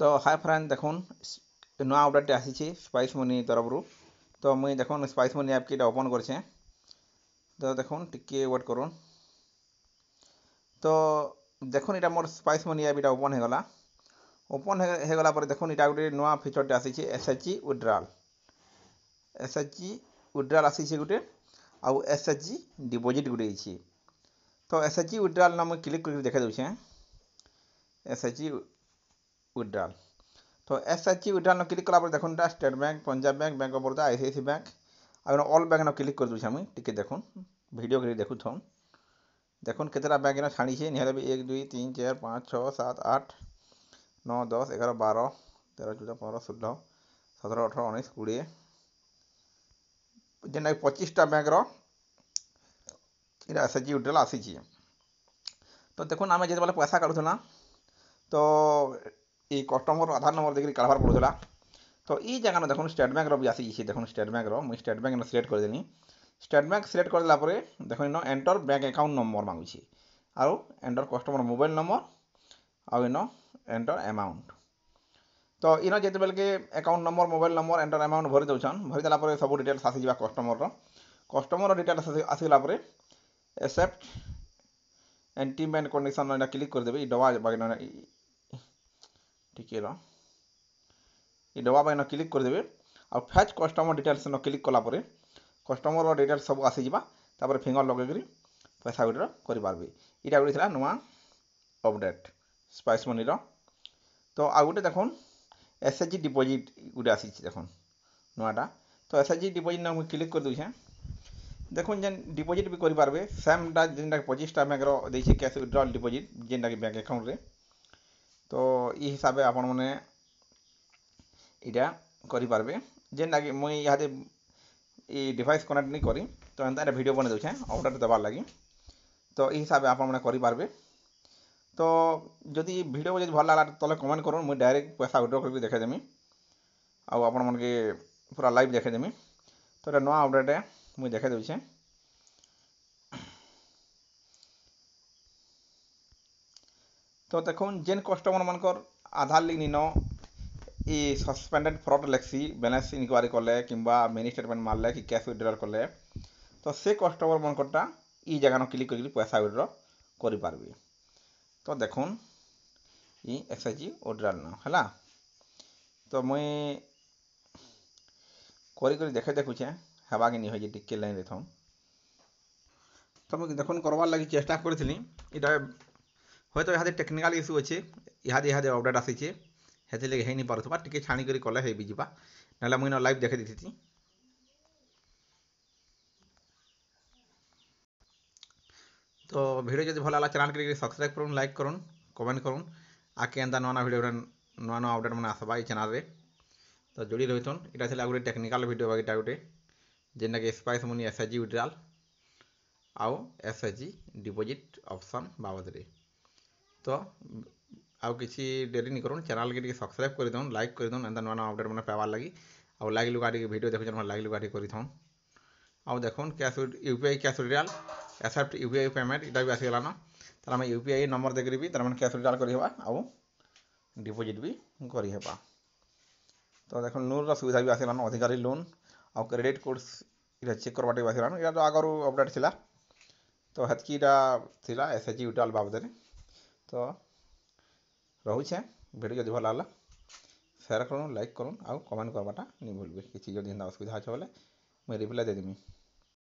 तो hi friend देखुन नुआ अपडेट आसी स्पाइस मनी तरफ तो मुई देखुन स्पाइस मनी ऐप की ओपन करछे तो देखुन टिके वेट करूँ तो देखुन इटा मोर स्पाइस मनी ऐप इटा ओपन हो गला पर देखुन इटा गोटे नुआ फीचर आसी एसएचजी विड्रॉल आसी गोटे आउ एसएचजी डिपोजिट गोटे तो एसएचजी विड्रॉल ना मुझे क्लिक करके देखा दूचे एसएचजी विड्रॉल तो एसएचजी विड्रॉल न क्लिक कला देखुन State Bank Punjab Bank Bank of Baroda ICICI Bank आ ऑल बैंक न क्लिक कर दूचे मुझे टिके देखुन वीडियो के देखु थन देखुन केतरा बैंक न छाड़ी छे निहले भी 1 2 3 4 5 6 7 8 9 10 11 12 13 14 15 16 17 18 19 20 जेनटा 25टा बैंक रो एसएचजी विड्रॉल आसी तो देखुन आम जो पैसा काटुला तो ये कस्टमर आधार नंबर देखिए काढ़ार पड़ूला तो ये जगह देखो स्टेट बैंक भी आसी देखो स्टेट बैंक मुझे स्टेट बैंक सिलेक्ट करदेनी स्टेट बैंक सिलेक्ट करदेला देख इन एंटर बैंक अकाउंट नंबर मांगुची आउ एंटर कस्टमर मोबाइल नंबर आउ इन एंटर अमाउंट तो इन जिते बेल के account number mobile number enter amount भरी दौन भरीदेला सब डिटेल्स आसीजा कस्टमर डिटेल्स आसगला accept and term and condition click करदेवी डबा टिके ये डबा पर क्लिक करदे और फैच कस्टमर डिटेल्स न क्लिक कलापर कस्टमर डिटेल्स सब आसीजा फिंगर लगे पैसा विड्रॉ करेंगे यहाँ गोटे नुआ अपडेट स्पाइस मनी तो आ गए देख एसएचजी डिपोजिट गोटे आसी देख नुआटा तो एसएचजी डिपोजिट ना मुझे क्लिक कर दूचे देखुन जेन डिपोजिट भी करेंगे सेमटा जेनटा 25टा बैंक कैश विड्रॉल डिपोजिट जेनटा बैंक अकाउंट रे तो ये हिसाब से आपण मैंने यहाँ करेंगे जेनटा कि मुझे यहाँ ये डिवाइस कनेक्ट नहीं करी तो एंता वीडियो बना दूचे अपडेट देवार लगी तो ये हिसाब से आप करेंगे तो जदि वीडियो जो भल लगा तो कमेंट करूँ मुझे डायरेक्ट पैसा विड्रॉ करके देखेदेमी आपण मन के पूरा लाइव देखेदेमी तो ये नुआ अपडेट है मुझे देखे दूचे तो देखुन जेन कस्टमर मनकर आधार लिंक निन ये सस्पेंडेड फ्रॉड लेक्सी बैलेंस इनक्वारी कले कि मिनी स्टेटमेंट मारले कि कैश विड्रॉल कले तो से कस्टमर मनकटा ये जगह क्लिक कर पैसा विड्रॉ करेंगे तो देखुन ये एसएचजी विड्रॉल न है तो मुई कर देखे देखुचे हवा कि नहीं हो टिके लाइन थम तो मुझे देखुन करवार लगी चेष्टा करी हयत तो यहाँ टेक्निकल इश्यू अच्छे यहाँ अपडेट आसी हेती लगे हो नहीं पार्था टे छाणी कले हो भी जा ना मुझे लाइव देखे दी तो वीडियो जो भल लगा चैनल के सब्सक्राइब करूँ लाइक करूँ कमेंट करूँ आके एंता नुआ वीडियो नुआ नुआ अपडेट मैंने आसवा ये चैनल रे तो जोड़ी रहीथन यहाँ गोटे टेक्निकल वीडियो यहाँ गोटे जेनटा कि स्पाइस मनी एसएचजी विड्रॉल आउ एसएचजी डिपोजिट ऑप्शन बाबद तो आउ किसी डेरी नहीं करूँ चैनल के सब्सक्राइब कर दूँ लाइक कर दूँ एंता नुआ नुआ अपडेट मैंने पावार लगी आउ लाइक लुका वीडियो देखुन लाइक लुका कर आउ देखुन cash UPI cash withdrawal accept UPI payment इटा भी आसीगला न तार आम यूपीआई नंबर देखिए भी तार कैश विड्रॉल करवा आउ डिपोजिट भी करवा तो देख लोन सुविधा भी आसगलान अधिकारी लोन आउ क्रेडिट कोड चेक करवाटे भी आसगलान या तो आगर अपडेट थिला तो हेतकीटा थिला एसएचजी विड्रॉल बाबद तो रोचे वीडियो जो भल लगा शेयर करूँ लाइक करूँ आउ कमेंट करवाटा नहीं भूलबे किसी जो असुविधा अच्छे बोले मुझे रिप्लाई देदेमी।